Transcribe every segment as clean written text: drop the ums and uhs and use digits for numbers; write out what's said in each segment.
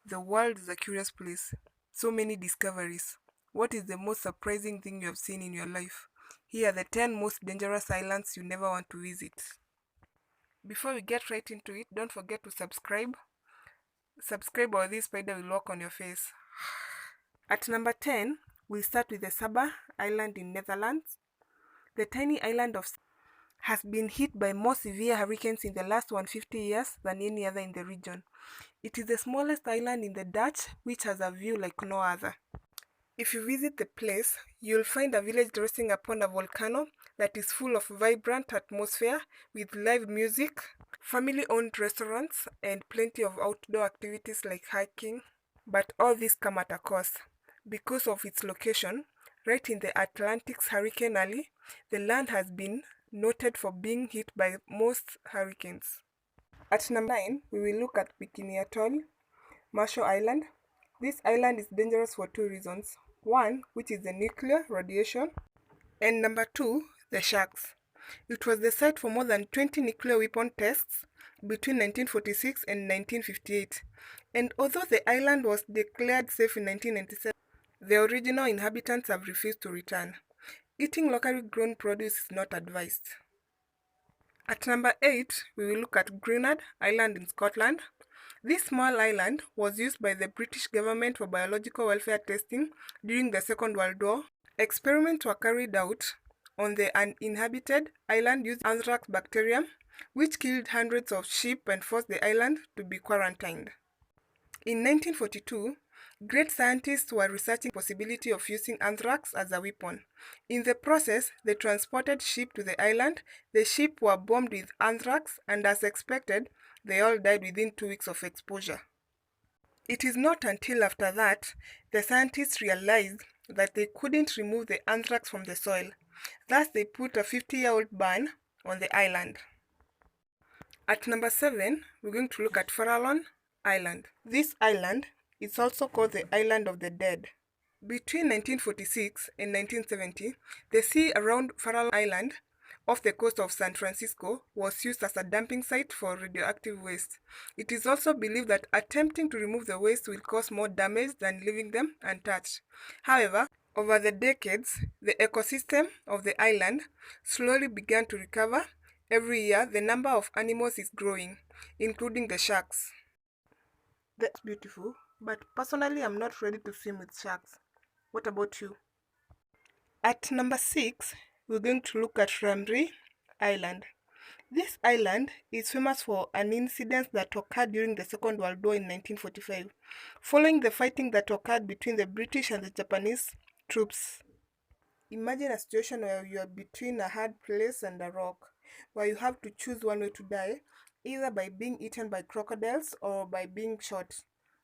The world is a curious place. So many discoveries. What is the most surprising thing you have seen in your life? Here are the 10 most dangerous islands you never want to visit. Before we get right into it, don't forget to subscribe. Subscribe or this spider will walk on your face. At number 10, we'll start with the Saba Island in Netherlands. The tiny island of has been hit by more severe hurricanes in the last 150 years than any other in the region. It is the smallest island in the Dutch, which has a view like no other. If you visit the place, you'll find a village resting upon a volcano that is full of vibrant atmosphere with live music, family-owned restaurants, and plenty of outdoor activities like hiking. But all this come at a cost. Because of its location, right in the Atlantic's hurricane alley, the land has been noted for being hit by most hurricanes. At number 9, we will look at Bikini Atoll, Marshall Island. This island is dangerous for two reasons. One, which is the nuclear radiation, and number two, the sharks. It was the site for more than 20 nuclear weapon tests between 1946 and 1958. And although the island was declared safe in 1997, the original inhabitants have refused to return. Eating locally grown produce is not advised. At number 8, we will look at Grenard Island in Scotland. This small island was used by the British government for biological welfare testing during the Second World War. Experiments were carried out on the uninhabited island using anthrax bacterium, which killed hundreds of sheep and forced the island to be quarantined. In 1942, great scientists were researching the possibility of using anthrax as a weapon. In the process, they transported sheep to the island. The sheep were bombed with anthrax, and as expected, they all died within 2 weeks of exposure. It is not until after that the scientists realized that they couldn't remove the anthrax from the soil. Thus, they put a 50-year-old ban on the island. At number 7, we're going to look at Farallon Island. This island is also called the Island of the Dead. Between 1946 and 1970, the sea around Farallon Island off the coast of San Francisco was used as a dumping site for radioactive waste. It is also believed that attempting to remove the waste will cause more damage than leaving them untouched. However, over the decades, the ecosystem of the island slowly began to recover. Every year, the number of animals is growing, including the sharks. That's beautiful, but personally, I'm not ready to swim with sharks. What about you? At number 6, we're going to look at Ramree Island. This island is famous for an incident that occurred during the Second World War in 1945, following the fighting that occurred between the British and the Japanese troops. Imagine a situation where you are between a hard place and a rock, where you have to choose one way to die, either by being eaten by crocodiles or by being shot.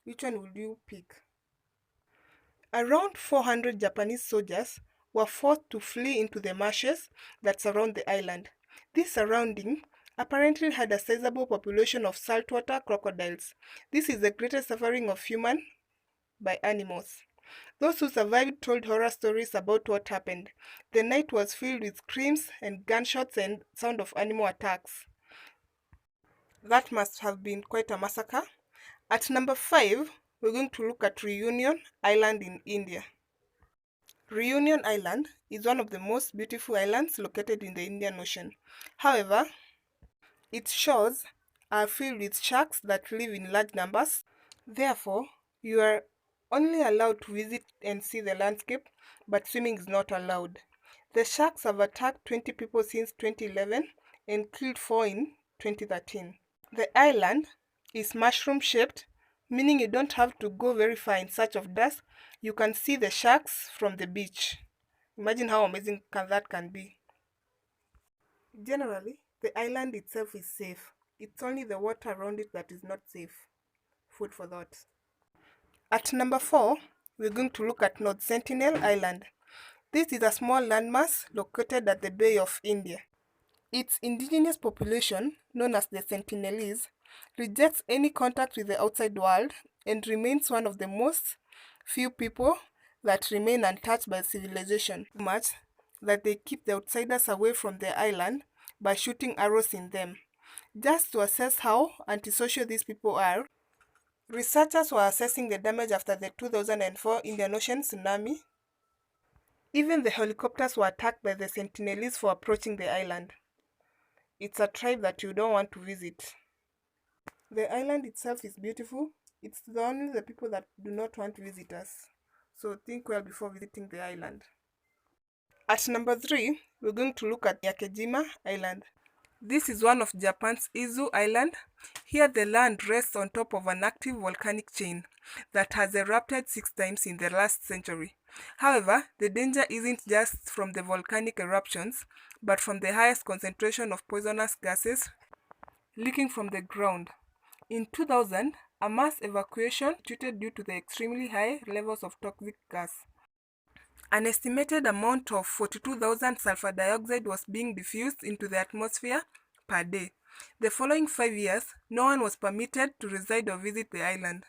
Which one would you pick? Around 400 Japanese soldiers were forced to flee into the marshes that surround the island. This surrounding apparently had a sizable population of saltwater crocodiles. This is the greatest suffering of humans by animals. Those who survived told horror stories about what happened. The night was filled with screams and gunshots and sound of animal attacks. That must have been quite a massacre. At number 5, we're going to look at Reunion Island in India. Reunion Island is one of the most beautiful islands located in the Indian Ocean. However, its shores are filled with sharks that live in large numbers. Therefore, you are only allowed to visit and see the landscape, but swimming is not allowed. The sharks have attacked 20 people since 2011 and killed 4 in 2013. The island is mushroom-shaped, meaning you don't have to go very far in search of dust. You can see the sharks from the beach. Imagine how amazing that can be. Generally, the island itself is safe. It's only the water around it that is not safe. Food for thought. At number 4, we're going to look at North Sentinel Island. This is a small landmass located at the Bay of India. Its indigenous population, known as the Sentinelese, rejects any contact with the outside world and remains one of the most few people that remain untouched by civilization, so much that they keep the outsiders away from the island by shooting arrows in them. Just to assess how antisocial these people are, Researchers were assessing the damage after the 2004 Indian Ocean tsunami. Even the helicopters were attacked by the Sentinelese for approaching the island. It's a tribe that you don't want to visit. The island itself is beautiful. It's only the people that do not want to visit us. So think well before visiting the island. At number 3, we're going to look at Miyake Island. This is one of Japan's Izu Island. Here the land rests on top of an active volcanic chain that has erupted 6 times in the last century. However, the danger isn't just from the volcanic eruptions, but from the highest concentration of poisonous gases leaking from the ground. In 2000, a mass evacuation instituted due to the extremely high levels of toxic gas. An estimated amount of 42,000 sulfur dioxide was being diffused into the atmosphere per day. The following 5 years, no one was permitted to reside or visit the island.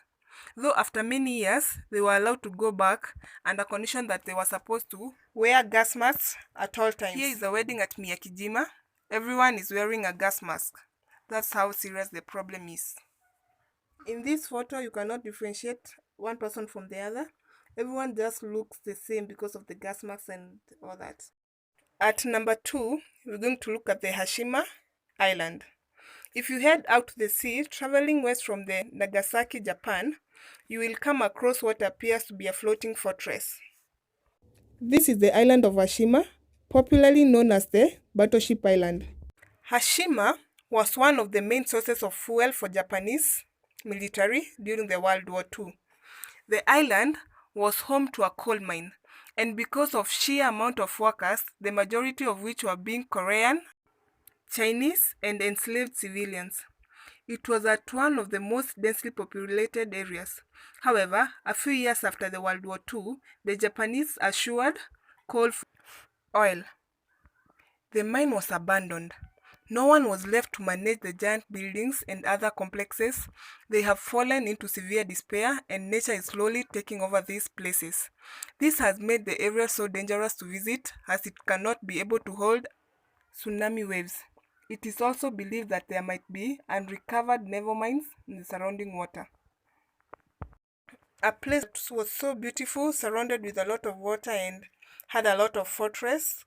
Though after many years, they were allowed to go back under condition that they were supposed to wear gas masks at all times. Here is a wedding at Miyake. Everyone is wearing a gas mask. That's how serious the problem is. In this photo, you cannot differentiate one person from the other. Everyone just looks the same because of the gas masks and all that. At number 2, we're going to look at the Hashima Island. If you head out to the sea, traveling west from the Nagasaki, Japan, you will come across what appears to be a floating fortress. This is the island of Hashima, popularly known as the Battleship Island. Hashima was one of the main sources of fuel for Japanese military during the World War II. The island was home to a coal mine, and because of sheer amount of workers, the majority of which were being Korean, Chinese, and enslaved civilians. It was at one of the most densely populated areas. However, a few years after the World War II, the Japanese assured coal for oil. The mine was abandoned. No one was left to manage the giant buildings and other complexes. They have fallen into severe despair, and nature is slowly taking over these places. This has made the area so dangerous to visit, as it cannot be able to hold tsunami waves. It is also believed that there might be unrecovered naval mines in the surrounding water. A place that was so beautiful, surrounded with a lot of water and had a lot of fortress,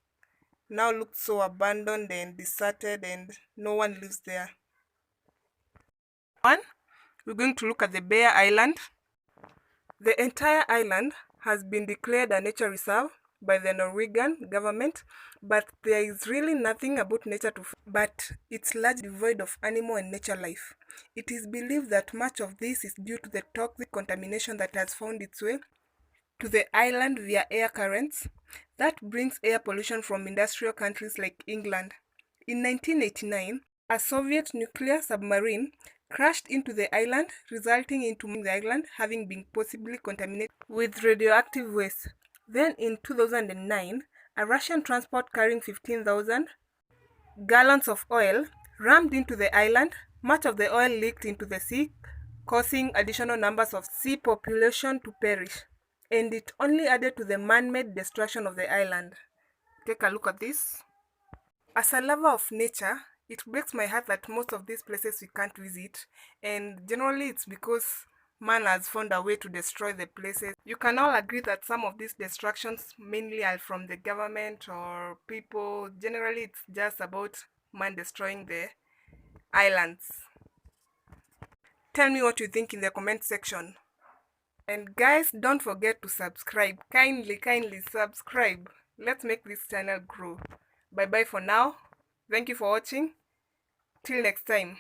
now looks so abandoned and deserted, and no one lives there. We're going to look at the Bear Island. The entire island has been declared a nature reserve by the Norwegian government, but there is really nothing about nature but it's largely devoid of animal and nature life. It is believed that much of this is due to the toxic contamination that has found its way to the island via air currents. That brings air pollution from industrial countries like England. In 1989, a Soviet nuclear submarine crashed into the island, resulting into the island having been possibly contaminated with radioactive waste. Then in 2009, a Russian transport carrying 15,000 gallons of oil rammed into the island. Much of the oil leaked into the sea, causing additional numbers of sea population to perish. And it only added to the man-made destruction of the island. Take a look at this. As a lover of nature, it breaks my heart that most of these places we can't visit, and generally it's because man has found a way to destroy the places. You can all agree that some of these destructions mainly are from the government or people. Generally, it's just about man destroying the islands. Tell me what you think in the comment section. And guys, don't forget to subscribe. Kindly subscribe. Let's make this channel grow. Bye bye for now. Thank you for watching. Till next time.